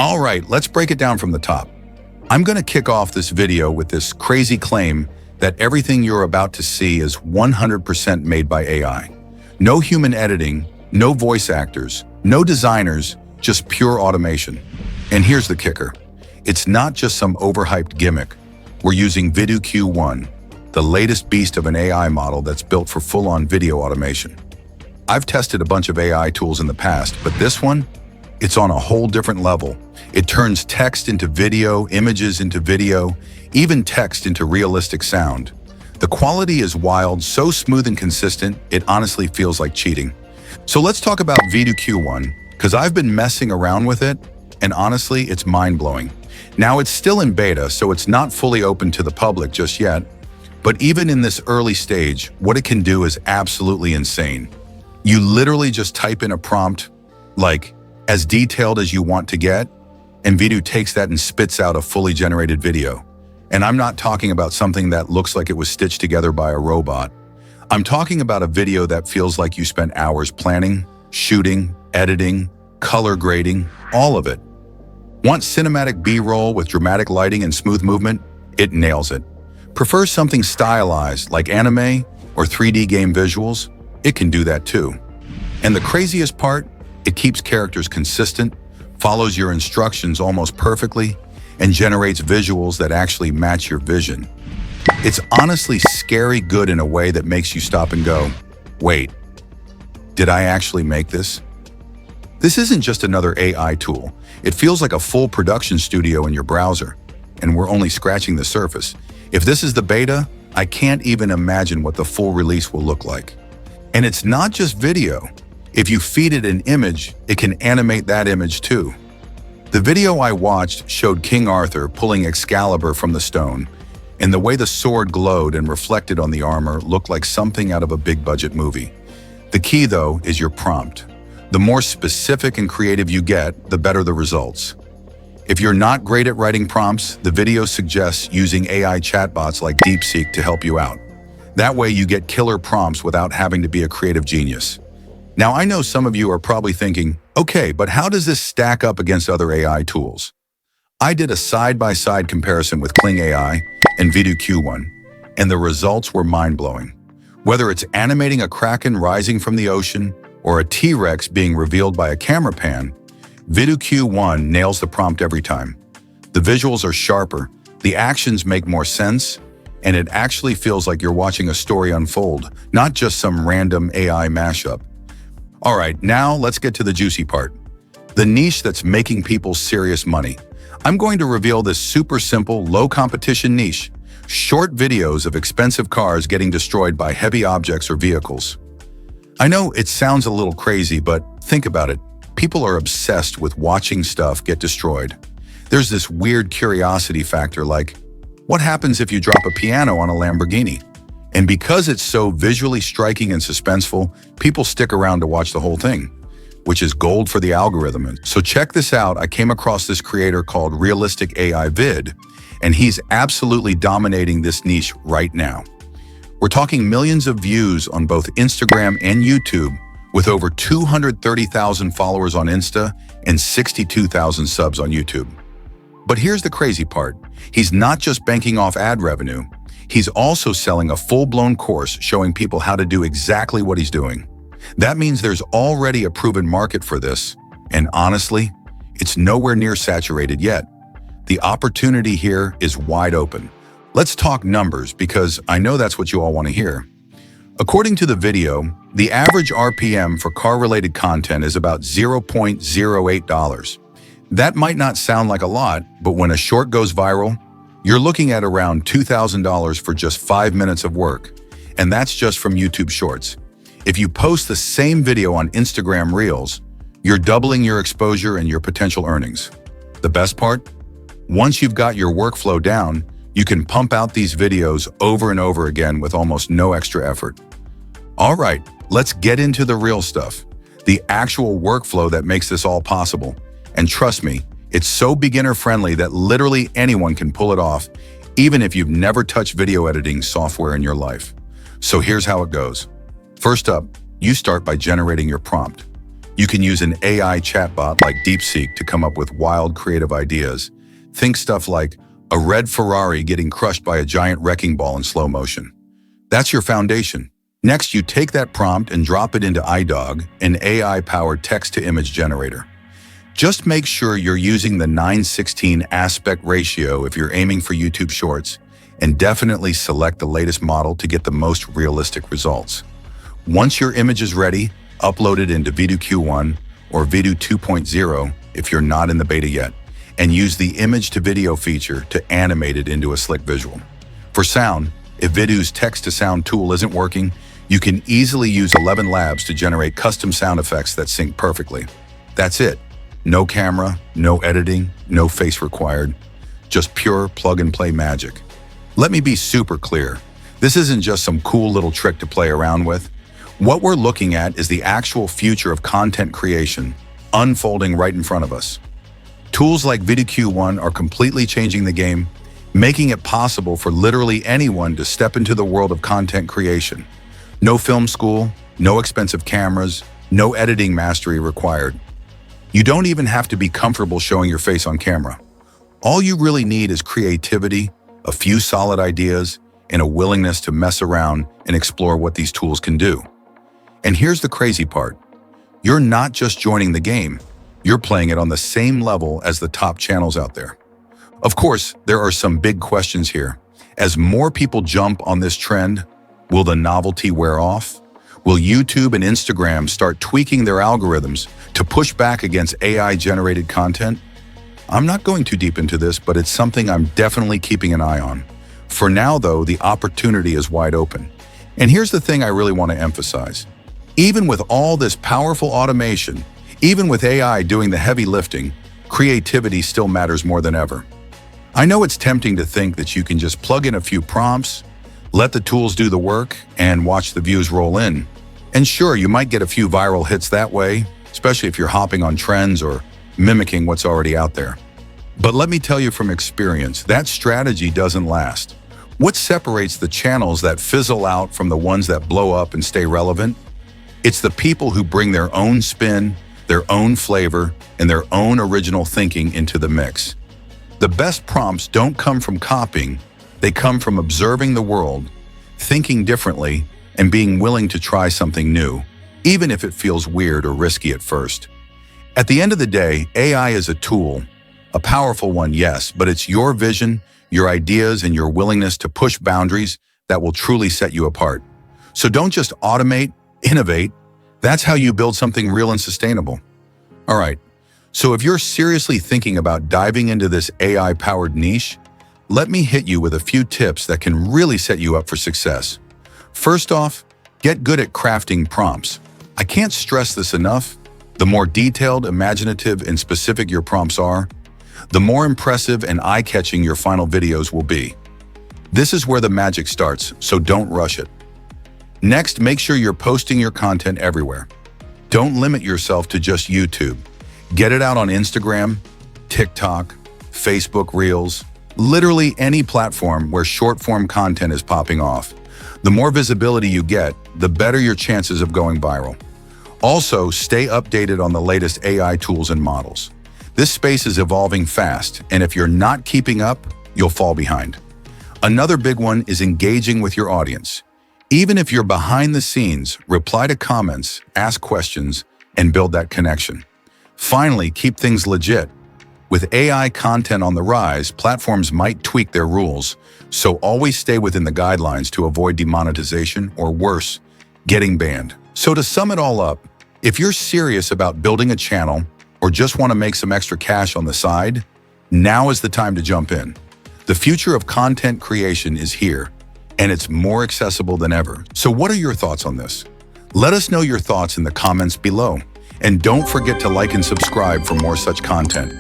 All right, let's break it down from the top. I'm going to kick off this video with this crazy claim that everything you're about to see is 100% made by AI. No human editing, no voice actors, no designers, just pure automation. And here's the kicker. It's not just some overhyped gimmick. We're using VideoQ1, the latest beast of an AI model that's built for full-on video automation. I've tested a bunch of AI tools in the past, but this one, it's on a whole different level. It turns text into video, images into video, even text into realistic sound. The quality is wild, so smooth and consistent, it honestly feels like cheating. So let's talk about VideoQ1, because I've been messing around with it, and honestly, it's mind-blowing. Now, it's still in beta, so it's not fully open to the public just yet, but even in this early stage, what it can do is absolutely insane. You literally just type in a prompt, like, as detailed as you want to get, and Vidu takes that and spits out a fully generated video. And I'm not talking about something that looks like it was stitched together by a robot. I'm talking about a video that feels like you spent hours planning, shooting, editing, color grading, all of it. Want cinematic B-roll with dramatic lighting and smooth movement? It nails it. Prefer something stylized like anime or 3D game visuals? It can do that too. And the craziest part, it keeps characters consistent, follows your instructions almost perfectly, and generates visuals that actually match your vision. It's honestly scary good in a way that makes you stop and go, wait, did I actually make this? This isn't just another AI tool. It feels like a full production studio in your browser, and we're only scratching the surface. If this is the beta, I can't even imagine what the full release will look like. And it's not just video. If you feed it an image, it can animate that image too. The video I watched showed King Arthur pulling Excalibur from the stone, and the way the sword glowed and reflected on the armor looked like something out of a big-budget movie. The key, though, is your prompt. The more specific and creative you get, the better the results. If you're not great at writing prompts, the video suggests using AI chatbots like DeepSeek to help you out. That way you get killer prompts without having to be a creative genius. Now, I know some of you are probably thinking, okay, but how does this stack up against other AI tools? I did a side-by-side comparison with Kling AI and VideoQ1, and the results were mind-blowing. Whether it's animating a kraken rising from the ocean or a T-Rex being revealed by a camera pan, VideoQ1 nails the prompt every time. The visuals are sharper, the actions make more sense, and it actually feels like you're watching a story unfold, not just some random AI mashup. All right, now let's get to the juicy part. The niche that's making people serious money. I'm going to reveal this super simple, low-competition niche. Short videos of expensive cars getting destroyed by heavy objects or vehicles. I know it sounds a little crazy, but think about it. People are obsessed with watching stuff get destroyed. There's this weird curiosity factor like, what happens if you drop a piano on a Lamborghini? And because it's so visually striking and suspenseful, people stick around to watch the whole thing, which is gold for the algorithm. So check this out. I came across this creator called Realistic AI Vid, and he's absolutely dominating this niche right now. We're talking millions of views on both Instagram and YouTube, with over 230,000 followers on Insta and 62,000 subs on YouTube. But here's the crazy part. He's not just banking off ad revenue. He's also selling a full-blown course showing people how to do exactly what he's doing. That means there's already a proven market for this, and honestly, it's nowhere near saturated yet. The opportunity here is wide open. Let's talk numbers because I know that's what you all want to hear. According to the video, the average RPM for car-related content is about $0.08. That might not sound like a lot, but when a short goes viral, you're looking at around $2,000 for just 5 minutes of work, and that's just from YouTube Shorts. If you post the same video on Instagram Reels, you're doubling your exposure and your potential earnings. The best part? Once you've got your workflow down, you can pump out these videos over and over again with almost no extra effort. All right, let's get into the real stuff, the actual workflow that makes this all possible. And trust me, it's so beginner-friendly that literally anyone can pull it off, even if you've never touched video editing software in your life. So here's how it goes. First up, you start by generating your prompt. You can use an AI chatbot like DeepSeek to come up with wild, creative ideas. Think stuff like a red Ferrari getting crushed by a giant wrecking ball in slow motion. That's your foundation. Next, you take that prompt and drop it into iDog, an AI-powered text-to-image generator. Just make sure you're using the 9:16 aspect ratio if you're aiming for YouTube Shorts, and definitely select the latest model to get the most realistic results. Once your image is ready, upload it into Video Q1 or Video 2.0 if you're not in the beta yet, and use the image-to-video feature to animate it into a slick visual. For sound, if Video's text-to-sound tool isn't working, you can easily use 11 Labs to generate custom sound effects that sync perfectly. That's it. No camera, no editing, no face required. Just pure plug-and-play magic. Let me be super clear. This isn't just some cool little trick to play around with. What we're looking at is the actual future of content creation, unfolding right in front of us. Tools like Video Q1 are completely changing the game, making it possible for literally anyone to step into the world of content creation. No film school, no expensive cameras, no editing mastery required. You don't even have to be comfortable showing your face on camera. All you really need is creativity, a few solid ideas, and a willingness to mess around and explore what these tools can do. And here's the crazy part. You're not just joining the game, you're playing it on the same level as the top channels out there. Of course, there are some big questions here. As more people jump on this trend, will the novelty wear off? Will YouTube and Instagram start tweaking their algorithms to push back against AI-generated content? I'm not going too deep into this, but it's something I'm definitely keeping an eye on. For now, though, the opportunity is wide open. And here's the thing I really want to emphasize. Even with all this powerful automation, even with AI doing the heavy lifting, creativity still matters more than ever. I know it's tempting to think that you can just plug in a few prompts, let the tools do the work, and watch the views roll in. And sure, you might get a few viral hits that way, especially if you're hopping on trends or mimicking what's already out there. But let me tell you from experience, that strategy doesn't last. What separates the channels that fizzle out from the ones that blow up and stay relevant? It's the people who bring their own spin, their own flavor, and their own original thinking into the mix. The best prompts don't come from copying, they come from observing the world, thinking differently, and being willing to try something new, even if it feels weird or risky at first. At the end of the day, AI is a tool, a powerful one, yes, but it's your vision, your ideas, and your willingness to push boundaries that will truly set you apart. So don't just automate, innovate. That's how you build something real and sustainable. All right, so if you're seriously thinking about diving into this AI-powered niche, let me hit you with a few tips that can really set you up for success. First off, get good at crafting prompts. I can't stress this enough. The more detailed, imaginative, and specific your prompts are, the more impressive and eye-catching your final videos will be. This is where the magic starts, so don't rush it. Next, make sure you're posting your content everywhere. Don't limit yourself to just YouTube. Get it out on Instagram, TikTok, Facebook Reels, literally any platform where short-form content is popping off. The more visibility you get, the better your chances of going viral. Also, stay updated on the latest AI tools and models. This space is evolving fast, and if you're not keeping up, you'll fall behind. Another big one is engaging with your audience. Even if you're behind the scenes, reply to comments, ask questions, and build that connection. Finally, keep things legit. With AI content on the rise, platforms might tweak their rules, so always stay within the guidelines to avoid demonetization or worse, getting banned. So to sum it all up, if you're serious about building a channel or just want to make some extra cash on the side, now is the time to jump in. The future of content creation is here, and it's more accessible than ever. So what are your thoughts on this? Let us know your thoughts in the comments below. And don't forget to like and subscribe for more such content.